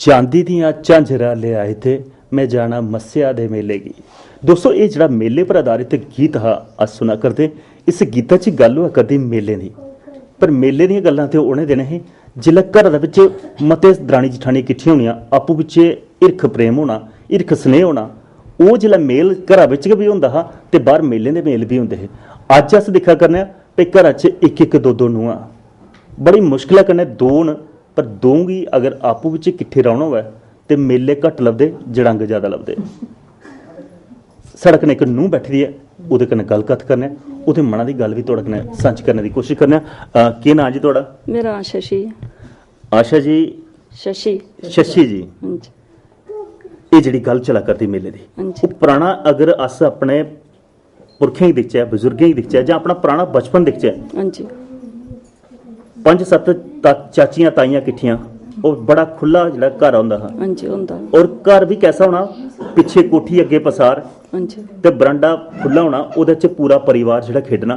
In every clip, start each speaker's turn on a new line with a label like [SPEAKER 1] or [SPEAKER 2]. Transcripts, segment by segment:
[SPEAKER 1] चांदी दियां झांझरां लियाए थे मैं जाना मस्सेआ दे मेले गी। दोस्तों ये जेह्ड़ा मेले पर आधारित गीत हा अस सुना करदे। इस गीता च गल्ल होआ करदी मेले दी, पर मेले दियां गल्लां ते उ'नें दिन हे जिल्लै घरा दे बिच मते दरानी जठानी किट्ठियां होनियां, आपूं बिच्चे हिरख प्रेम होना, हिरख स्नेह होना। ओह् जिल्लै मेल घरा बिच गै बी होंदा हा ते बाहर मेलें दे मेल बी होंदे हे। अज्ज अस दिक्खा करने आं भई घरा च इक इक दो दो नूंहां, बड़ी मुश्कलै कन्नै दो न, पर दो गी अगर आपूं बिच्चे किट्ठे रौह्ना होऐ ते मेले घट्ट लभदे, जड़ंग ज़्यादा लभदे। साढ़े कन्नै इक नूंह् बैठी दी ऐ, ओह्दे कन्नै गल्ल कत्थ करने आं, ओह्दे मना दी गल्ल बी थुआढ़े कन्नै सांझी करने दी कोशिश करने आं। केह् नांऽ जी थुआढ़ा?
[SPEAKER 2] मेरा नांऽ शशि।
[SPEAKER 1] आशा जी?
[SPEAKER 2] शशि।
[SPEAKER 1] शशि जी, ये जेह्ड़ी गल्ल चला करदी मेले दी, ओह् पराना अगर अस अपने पुरखें गी दिखचै, बजुर्गें गी दिखचै, जां अपना पराना बचपन दिखचै, 5-7 चाचियां ताइयां किट्ठियां, और बड़ा खुला जेह्ड़ा घर होंदा हा। और घर भी कैसा होना, पिच्छे कोठी अग्गे पसार ते बरांडा खुला होना, ओह्दे च पूरा परिवार जेह्ड़ा खेडना।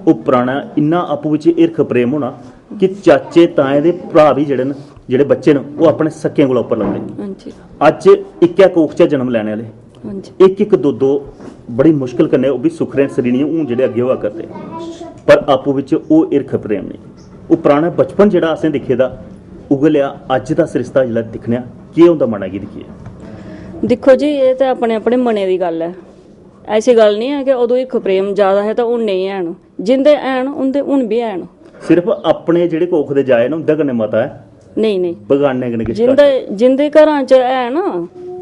[SPEAKER 1] ओह् पराना इन्ना आपूं बिच्च हिरख प्रेम होना कि चाचे ताएं दे भ्रा भी जेह्ड़े न, जेह्ड़े बच्चे न, ओह् अपने सक्कें कोला उप्पर लगदे। अज्ज इक्कै कोख च जन्म लैने आह्ले, इक इक दो दो बड़ी मुश्किल कन्नै, ओह् बी सुखरें सरीनियां हून जेह्ड़े अग्गे होआ करदे, पर आपूं बिच्च ओह् हिरख प्रेम नहीं। ओह् पराना बचपन जेह्ड़ा असें दिक्खे दा, उ'ऐ लेआ अज्ज दा सरिस्ता जेल्लै दिक्खने आं, केह् होंदा मना गी दिक्खिए।
[SPEAKER 2] दिक्खो जी, ये ते अपने अपने मने दी गल्ल है। ऐसी गल्ल नहीं है कि उदों हिरख प्रेम ज्यादा है तो हून नहीं हैन। जिंदे हैन उंदे हून भी हैन।
[SPEAKER 1] सिर्फ अपने जेह्ड़े कोख दे जाए न उंदे कन्नै मता है, नहीं बगाने कन्नै किश
[SPEAKER 2] जिंदे घरां च है ना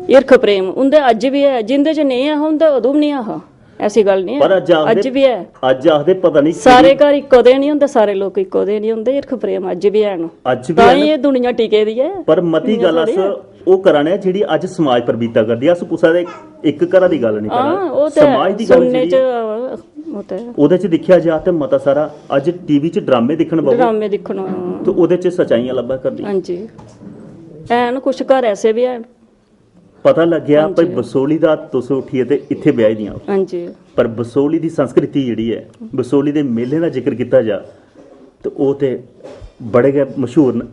[SPEAKER 2] हिरख प्रेम, उंदे अज्ज भी है। जिंदे च नहीं है उंदे उदों भी नहीं हा। ऐसी गल्ल नहीं है, अज्ज भी है।
[SPEAKER 1] अज्ज आखदे पता नहीं
[SPEAKER 2] सारे घर इक्को दे नहीं होंदे, सारे लोग इक्को दे नहीं होंदे। हिरख प्रेम अज्ज भी हैन, तां ही एह् दुनिया टिके दी है।
[SPEAKER 1] पर मती गल्ल अस ओह् करा ने जेह्ड़ी अज्ज समाज पर बीता करदी। अस कुसै दे इक घरा दी गल्ल नहीं करा ने, समाज दी गल्ल जेह्ड़ी ओह्दे च दिक्खेआ जा ते मता सारा अज्ज टीवी च ड्रामे दिक्खण ते ओह्दे च सच्चाइयां लब्भा करदी।
[SPEAKER 2] हां जी, हैन कुछ घर ऐसे भी हैन।
[SPEAKER 1] पता लग्गेआ भाई बसोली दा तुस उठिए ते इत्थे ब्याही दियां, पर बसोली दी संस्कृति जेह्ड़ी है, बसोली दे मेले दा जिक्र कीता जा ते ओह् ते बड़े गै मशहूर न।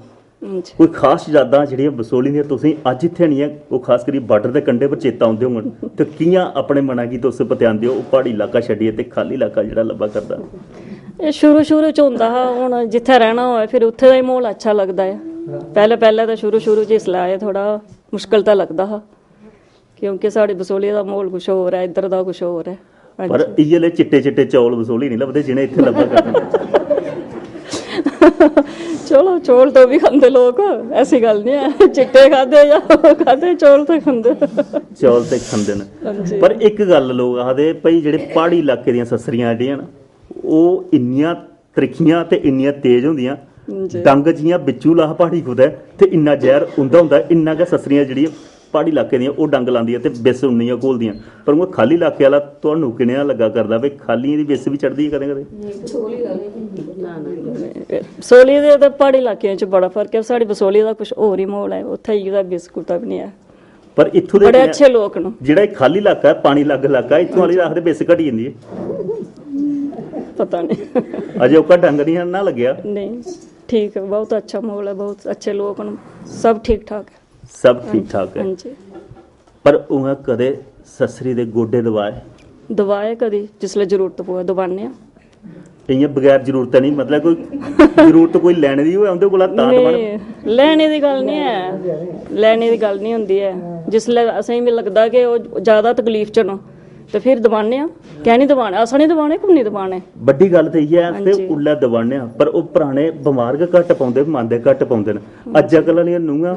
[SPEAKER 1] कोई खास यादां जेह्ड़ियां बसोली दियां तुसें अज्ज इत्थै आनियै, ओह् खास करियै बार्डर दे कंढे पर चेता औंदे होङन, ते कि'यां अपने मना गी तुस पतेआंदे हो? ओह् प्हाड़ी इलाका छड्डियै ते खाली इलाका जेह्ड़ा लब्भा करदा।
[SPEAKER 2] एह् शुरू च होंदा हा, हुण जित्थै रैह्ना होऐ फिर उत्थे दा ही म्हौल अच्छा लगदा है। पैह्ले ते शुरू च इसलै आए थोह्ड़ा मुश्कल तां लगदा हा, क्योंकि साढ़ी बसोली दा म्हौल कुछ होर है, इद्धर दा कुछ होर है।
[SPEAKER 1] पर इ'यै ले चिट्टे चिट्टे चौल बसोली नहीं लभदे जि'नें इत्थे लब्भा करदे।
[SPEAKER 2] चलो चौल तो भी खंदे लोग, ऐसी गल्ल नहीं है। चिट्टे खादे या खादे, चौल तो खंदे,
[SPEAKER 1] चौल ते खंदे न। पर इक गल्ल लोग आखदे भाई जेह्ड़े प्हाड़ी इलाके दियां सस्सरियां जेह्ड़ियां न, ओह् इन्नियां त्रिक्खियां ते इन्नियां तेज होंदियां, डंग जि'यां बिच्चू लाह प्हाड़ी कुदै ते इन्ना जैह्र उंदा होंदा, इन्ना गै सस्सरियां जेह्ड़ियां प्हाड़ी इलाके दियां ओह् डंग लांदियां ते बिस उन्नियां घोलदियां। पर उ'आं खाली इलाके आह्ला तुहानू कनेहा लग्गा करदा भाई खालियें दी बिस बी चढ़दी है कदें कदें?
[SPEAKER 2] बसोली दे ते प्हाड़ी इलाकें च बड़ा फर्क है। साढ़ी बसोली दा कुछ होर ही म्हौल है, उत्थै इ'यै बिस्कुट भी नहीं है।
[SPEAKER 1] पर इत्थूं दे
[SPEAKER 2] बड़े अच्छे लोक न।
[SPEAKER 1] जेह्ड़ा खाली इलाका है, पानी लग्ग इलाका, इत्थूं आह्ले आखदे बिस घटी जंदी है।
[SPEAKER 2] पता नहीं,
[SPEAKER 1] अजे ओह्का डंग नहीं ना लग्गेआ?
[SPEAKER 2] नहीं, ठीक है, बहुत अच्छा माहौल है, बहुत अच्छे लोग न, सब ठीक ठाक है।
[SPEAKER 1] सब ठीक ठाक है। पर उ'आं कदें सस्सरी दे गोडे दबाए
[SPEAKER 2] कदी जिसलै जरूरत पवै दबाने आं।
[SPEAKER 1] इ'यां बगैर जरूरत नहीं, मतलब कोई जरूरत कोई लैने दी होऐ उं'दे कोला तां दबाने?
[SPEAKER 2] लैने दी गल्ल नहीं है, लैने दी गल्ल नहीं होंदी है। जिसलै असेंगी भी लगदा कि ओह् ज्यादा तकलीफ च न ते फिर दबाने आं। कैं नहीं दबाने? अस नहीं दबाने, कुन नहीं दबाने।
[SPEAKER 1] बड्डी गल्ल ते इ'यै ऐ ते उल्लै दबाने आं। पर ओह् पराने बमार गै घट्ट पौंदे, मंदे घट्ट पौंदे न। अज्जकल आह्लियां नूंहां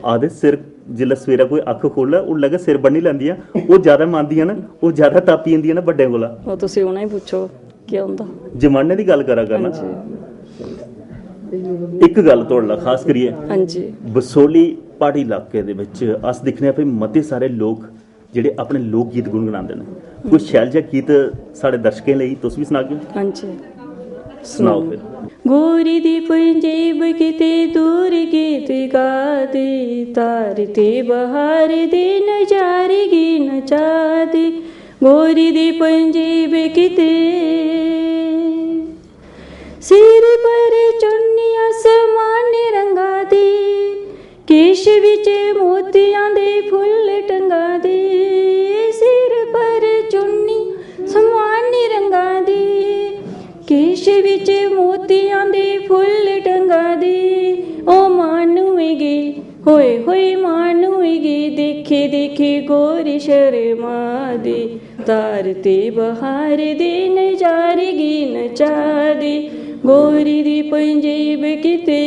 [SPEAKER 1] आखदे सिर जिसलै सवेरै कोई अक्ख खोल्लै उल्लै गै सिर बन्नी लैंदियां, ओह् ज्यादा मंदियां न, ओह् ज्यादा तापी जंदियां न बड्डें कोला।
[SPEAKER 2] ओह् तुसीं उ'नें गी पुच्छो केह् होंदा।
[SPEAKER 1] जमाने दी गल्ल करा करना। इक गल्ल तुहाड़े खास करियै, बसोली प्हाड़ी इलाके दे बिच अस दिक्खने आं भाई मते सारे लोक जेह्ड़े अपने लोक गीत गुनगुनांदे न। कोई शैल जेहा गीत साढ़े दर्शकें लेई तुस बी सनागे? सनाओ फिर।
[SPEAKER 2] गोरी दी पंजेब किते दूर गीत गादे, तारते बहार दे नजारे गी नचा दे। गोरी दी पंजेब किते सिर पर चुन्नी आसमान रंगा दे, केश विच मानूगी होए मानूगी देखे देखे गोरी शर्मा दे तारते बहार दे नजारगी नचा दे गोरी दी पंजेब किते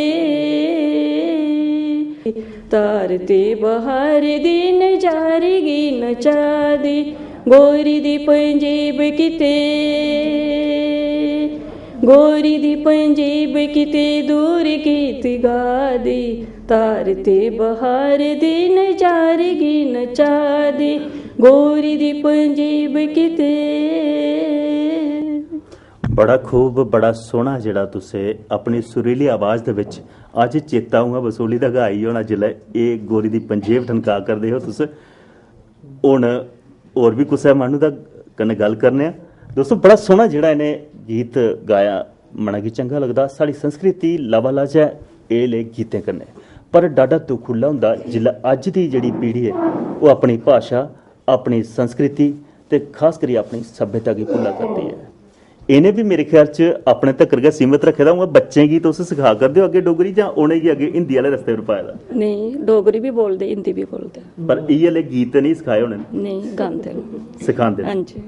[SPEAKER 2] तारते बहार दे नजारगी नचा दे गोरी दी पंजेब किते गोरी दी पंजेब किते दूर गीत गा दे तारते बहार दे नजारगी नचा दे गोरी दी पंजेब किते।
[SPEAKER 1] बड़ा खूब बड़ा सोहना ਜਿਹੜਾ ਤੁਸੀਂ ਆਪਣੀ ਸੁਰੀਲੀ ਆਵਾਜ਼ ਦੇ ਵਿੱਚ ਅੱਜ ਚੇਤਾ ਆਉਂਗਾ ਬਸੋਲੀ ਦਾ ਗਾਈ ਹੋਣਾ ਜਿਲੇ ਇਹ ਗੋਰੀ ਦੀ ਪੰਜੇਬ ਠਨਕਾ ਕਰਦੇ ਹੋ ਤੁਸੀਂ ਹੁਣ ਹੋਰ ਵੀ ਕੁਛ ਹੈ ਮਾਨੂ ਦਾ ਕਨੇ ਗੱਲ ਕਰਨੇ ਆ ਦੋਸਤੋ ਬੜਾ ਸੋਹਣਾ ਜਿਹੜਾ ਇਹਨੇ ਗੀਤ ਗਾਇਆ ਮਣਾ ਕੀ ਚੰਗਾ ਲੱਗਦਾ ਸਾਡੀ ਸੰਸਕ੍ਰਿਤੀ ਲਵਾਲਾਜ ਹੈ ਇਹ ਲੈ ਗੀਤੇ ਕਰਨੇ ਪਰ ਡਾਡਾ ਦੁੱਖ ਹੁੰਦਾ ਜਿਲੇ ਅੱਜ ਦੀ ਜਿਹੜੀ ਪੀੜ੍ਹੀ ਹੈ ਉਹ ਆਪਣੀ ਭਾਸ਼ਾ ਆਪਣੀ ਸੰਸਕ੍ਰਿਤੀ ਤੇ ਖਾਸ ਕਰੀ ਆਪਣੀ ਸੱਭਿਅਤਾ ਦੀ ਭੁੱਲਾ ਕਰਦੀ ਹੈ ਇਹਨੇ ਵੀ ਮੇਰੇ ਖਿਆਲ ਚ ਆਪਣੇ ਤੱਕ ਕਰਕੇ ਸੀਮਤ ਰੱਖਿਆ ਦਾ ਬੱਚੇ ਕੀ ਤੁਸੀਂ ਸਿਖਾ ਕਰਦੇ ਹੋ ਅੱਗੇ ਡੋਗਰੀ ਜਾਂ ਉਹਨੇ ਕੀ ਅੱਗੇ ਹਿੰਦੀ ਵਾਲੇ ਰਸਤੇ ਪਰ ਪਾਇਆ ਦਾ
[SPEAKER 2] ਨਹੀਂ ਡੋਗਰੀ ਵੀ ਬੋਲਦੇ ਹਿੰਦੀ ਵੀ ਬੋਲਦੇ
[SPEAKER 1] ਪਰ ਇਹ ਵਾਲੇ ਗੀਤ ਨਹੀਂ ਸਿਖਾਏ ਹੋਣੇ
[SPEAKER 2] ਨਹੀਂ ਗਾਉਂਦੇ
[SPEAKER 1] ਸਿਖਾਉਂਦੇ
[SPEAKER 2] ਹਾਂਜੀ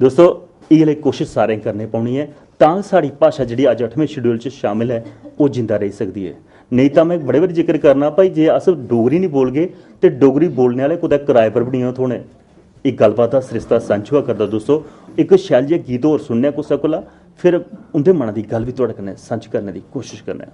[SPEAKER 1] ਦੋਸਤੋ ਇਹ ਵਾਲੇ ਕੋਸ਼ਿਸ਼ ਸਾਰੇ ਕਰਨੇ ਪਾਉਣੀ ਹੈ ਤਾਂ ਸਾਡੀ ਭਾਸ਼ਾ ਜਿਹੜੀ ਅੱਜ 8ਵੇਂ ਸ਼ਡਿਊਲ ਚ ਸ਼ਾਮਿਲ ਹੈ ਉਹ ਜਿੰਦਾ ਰਹਿ ਸਕਦੀ ਹੈ ਨਹੀਂ ਤਾਂ ਮੈਂ ਬੜੇ ਵਾਰ ਜ਼ਿਕਰ ਕਰਨਾ ਭਾਈ ਜੇ ਅਸ ਡੋਗਰੀ ਨਹੀਂ ਬੋਲ ਗਏ ਤੇ ਡੋਗਰੀ ਬੋਲਣੇ ਵਾਲੇ ਕੁਦਾ ਕਿਰਾਏ ਪਰ ਬਣੀਆਂ ਥੋਣੇ एक गलबात का सरिस्ता सांझा करदा दोस्तों एक शैल जिहा गीत होर सुनने कुसै कोला फिर उंदे मन की गल भी तुहाडे कन्नै सांझी करने की कोशिश करने